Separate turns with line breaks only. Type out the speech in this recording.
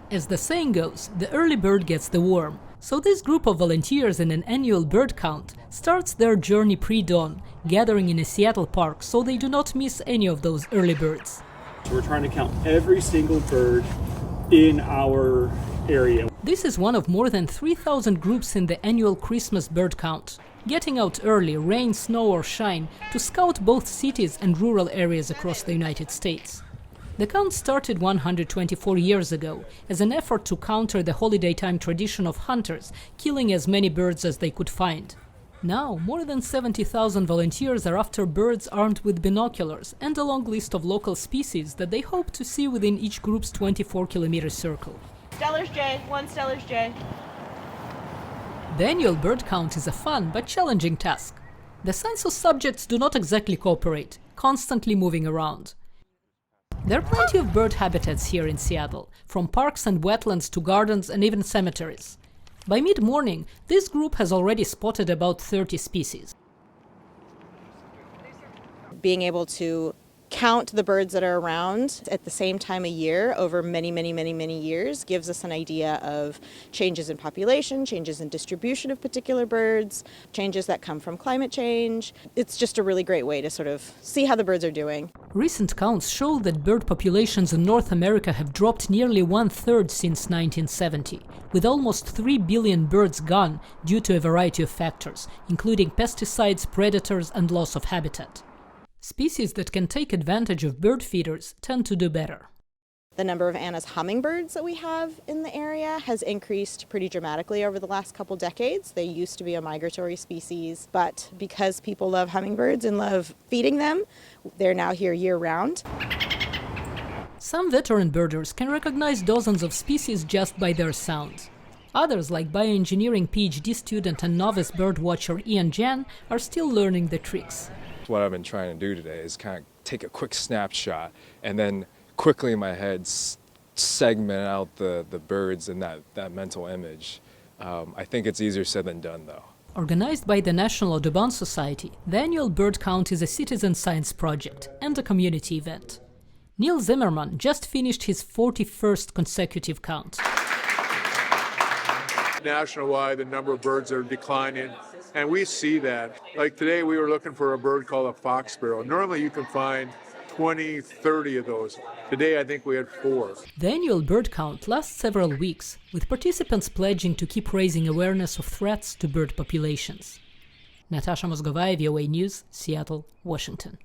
As the saying goes, the early bird gets the worm. So this group of volunteers in an annual bird count starts their journey pre-dawn, gathering in a Seattle park so they do not miss any of those early birds.
We're trying to count every single bird in our area.
This is one of more than 3,000 groups in the annual Christmas bird count, getting out early, rain, snow or shine, to scout both cities and rural areas across the United States. The count started 124 years ago as an effort to counter the holiday time tradition of hunters killing as many birds as they could find. Now, more than 70,000 volunteers are after birds armed with binoculars and a long list of local species that they hope to see within each group's 24-kilometer circle.
Steller's jay, one Steller's jay.
The annual bird count is a fun but challenging task. The census subjects do not exactly cooperate, constantly moving around. There are plenty of bird habitats here in Seattle, from parks and wetlands to gardens and even cemeteries. By mid-morning, this group has already spotted about 30 species.
Being able to count the birds that are around at the same time of year over many years gives us an idea of changes in population, changes in distribution of particular birds, changes that come from climate change. It's just a really great way to sort of see how the birds are doing.
Recent counts show that bird populations in North America have dropped nearly 1/3 since 1970, with almost 3 billion birds gone due to a variety of factors, including pesticides, predators and loss of habitat. Species that can take advantage of bird feeders tend to do better.
The number of Anna's hummingbirds that we have in the area has increased pretty dramatically over the last couple decades. They used to be a migratory species, but because people love hummingbirds and love feeding them, they're now here year-round.
Some veteran birders can recognize dozens of species just by their sound. Others, like bioengineering PhD student and novice birdwatcher Ian Jan, are still learning the tricks.
What I've been trying to do today is kind of take a quick snapshot and then quickly in my head segment out the birds in that mental image. I think it's easier said than done, though.
Organized by the National Audubon Society, the annual bird count is a citizen science project and a community event. Neil Zimmerman just finished his 41st consecutive count.
Nationwide, the number of birds are declining, and we see that. Like today, we were looking for a bird called a fox sparrow. Normally, you can find 20, 30 of those. Today, I think we had 4.
The annual bird count lasts several weeks, with participants pledging to keep raising awareness of threats to bird populations. Natasha Mozgovaya, VOA News, Seattle, Washington.